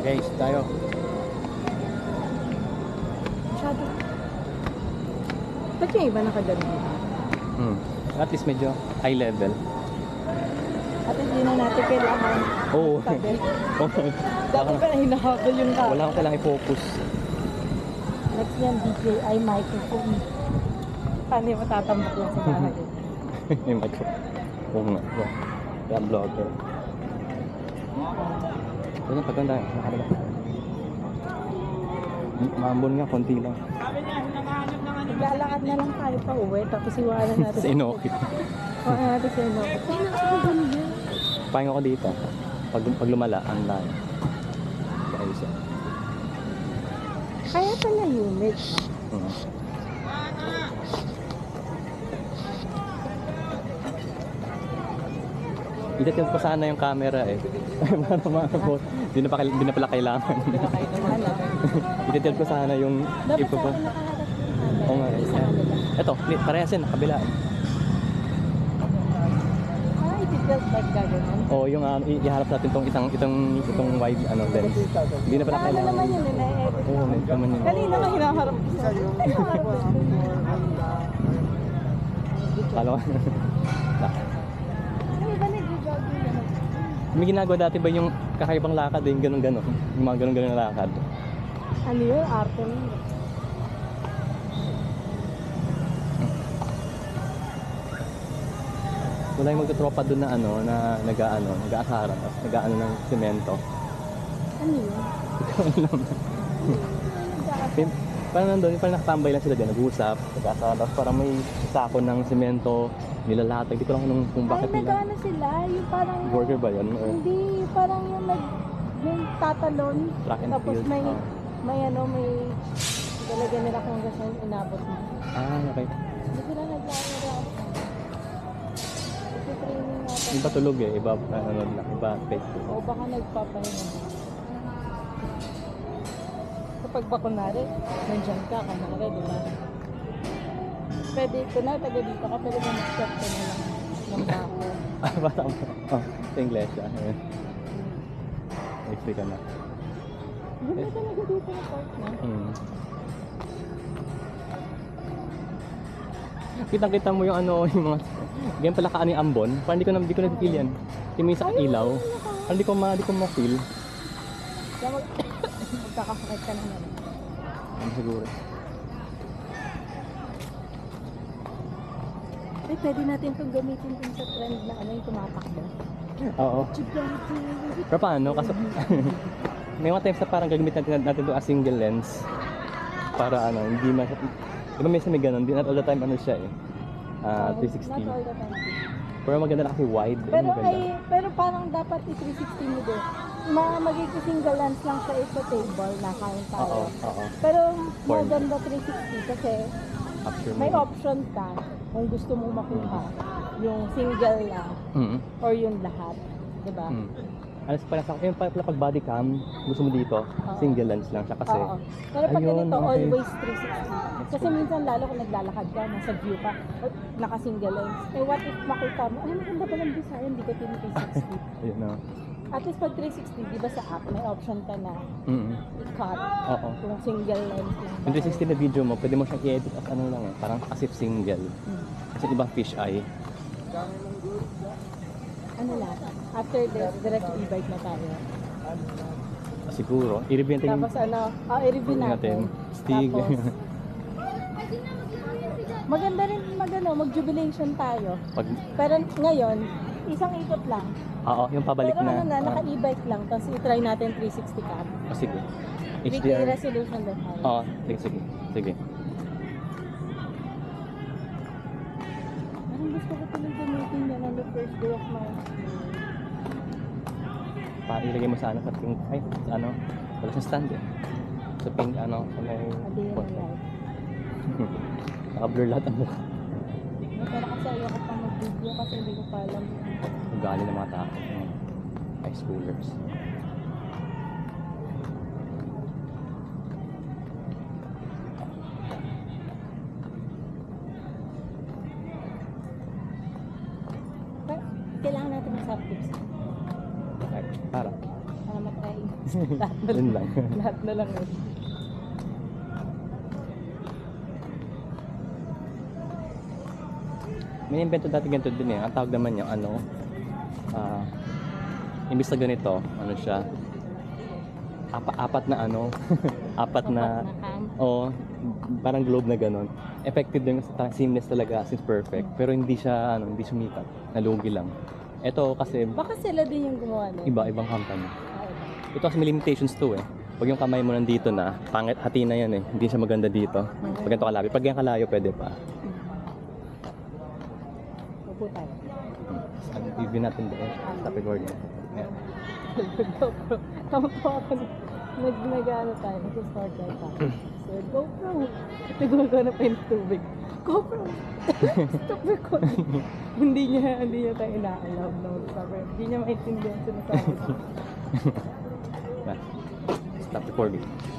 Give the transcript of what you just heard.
Guys, tayo. Masyado. Ba't yung iba nakaganon? At least medyo high level. At hindi na natin kailangan. Oo. Sabi. Oo. Dati pa na hinahabol yung tao. Wala akong kailangang i-focus. Next yan, DJI microphone. Paano yung matatambak lang sa bahay? Yung microphone. Oo nga. Kaya vlogger. Ganyan, pagkanda. Nakakala. Maambon nga, konti lang. Lalakad na lang tayo pa uwi, tapos iwanan natin. Sa Inokit. Iwanan natin sa Inokit. Ay, nakakagano yan. Pahinga ko dito. Pag lumala, ang layo. Ayos yan. Kaya pala humid. Itatid ko sana yung camera eh. Para maabot. Hindi na pala kailangan. Itatid ko sana yung Dapat ipo sa ko. akin nakaharap yung camera. Oo nga. Isa kanila. Ito, parehas yan, nakabila. Ah, i-tilt like gano'n. O yung iharap natin itong wide lens. Hindi na pala Ano kailangan. naman yun, na-edit. Oo, may naman yun. Kanina ka hinaharap ko sa akin. Ay, hinaharap ko. Kala ko. Ay, iba nag-jogging naman. May ginagawa dati ba yung kakaibang lakad yung ganun-ganun? Yung mga ganun-ganun na lakad. Ano yun? Arte mo. Wala yung magtutropa doon na na nag-aasara, tapos nag-aano ng semento. Ano yun? Parang nandun, parang nakatambay lang sila dyan, nag-uusap, nag-aasara, tapos parang may sako ng semento, nilalatag. Hindi ko lang kung bakit Ay, nila. nag-ano sila? Yung parang... Worker ba yun? Or Hindi, parang yung tatalon. track and Tapos field? may talaga nila kung saan inabot mo. Okay. Hindi sila naglalaro. Ito training natin. Iba tulog eh, iba iba fake. O baka nagpapahinga. Kapag ba kunwari, nandyan ka, kunwari, di ba? Pwede, kunwari, taga dito ka, pwede mo mag-step ka na lang ng bako. Parang, sa English explain ka na. Ganda talaga dito na park na. Kitang-kita mo yung yung mga ganyan pala kaano yung ambon. Parang hindi ko na-feel yan. Yung may sa ilaw. Parang hindi ko ma-feel. Kaya magkakasakit ka na naman. Ano siguro? Ay, pwede natin itong gamitin dun sa trend na yung tumatakbo. Oo. Pero paano? Kaso, may mga times na parang gagamitin natin ito as single lens. Para hindi diba may ganun, not all the time siya eh. 360. Not all the time. Pero maganda na kasi wide. Pero parang dapat i-360 mo din. Magiging single lens lang siya sa table na kain tayo. Oo. Pero maganda 360 kasi may option ka kung gusto mong makuha yung single lang or yung lahat. Diba? Alas yung pala pag body cam, gusto mo dito, single lens lang siya kasi. Pero pag Ayun, ganito, okay. always 360. Kasi minsan lalo kung naglalakad ka, nasa view ka, naka-single lens. Eh what if makita mo, ay maganda pa ng design, hindi ko tin-360. Ayun na. At least pag 360, di ba sa app, may option ka na i-cut Oo. kung single lens lang. Yung 360 na video mo, pwede mo siyang i-edit as lang parang as if single. Kasi ibang fish eye. Ano lang, after this, direct e-bike na tayo. Siguro. I-review natin. Tapos i-review natin. Stig. Tapos, maganda rin mag-jubilation tayo. Pero ngayon, isang ikot lang. Oo, yung pabalik Pero na. naka-e-bike lang. Tapos i-try natin 360 cam. Sige. 3K HDR. resolution din tayo. Oo, sige. Parang gusto ko tuloy gamitin yan on the first day of my Ilagay mo sa sa pink, wala sa stand eh. Sa pink, sa may... Adina life. Naka-blur lahat ang mukha. Pero kasi ayoko pa mag-video kasi hindi ko pa alam. Ugali ng mga tao. High schoolers. Kailangan natin mag-soft tips. Para. Para matry. Lahat na Yun lang. Lahat na lang eh. May invento dati ganito din eh. Ang tawag naman niya, imbis na ganito, ano siya, apat na ano, apat na, Cam. parang globe na ganon. Effective din, seamless talaga, since perfect. Pero hindi siya, hindi sumikat, nalugi lang. Ito kasi, Baka sila din yung gumawa nun. ibang company. Ah, iba. Ito kasi may limitations to eh. Pag yung kamay mo nandito na, pangit, hati na yan eh. Hindi siya maganda dito. Pag ganito kalabi. Pag yan kalayo, pwede pa. Upo tayo. Review natin doon. Stop recording. Yeah. GoPro. Tama-tawa ako nag-ano tayo, nag-start tayo pa. So, GoPro. Nagugano pa yung tubig. GoPro. Stop recording. hindi niya tayo ina-allow na mag-stop. Hindi niya maintindihan sinasabi. Stop recording.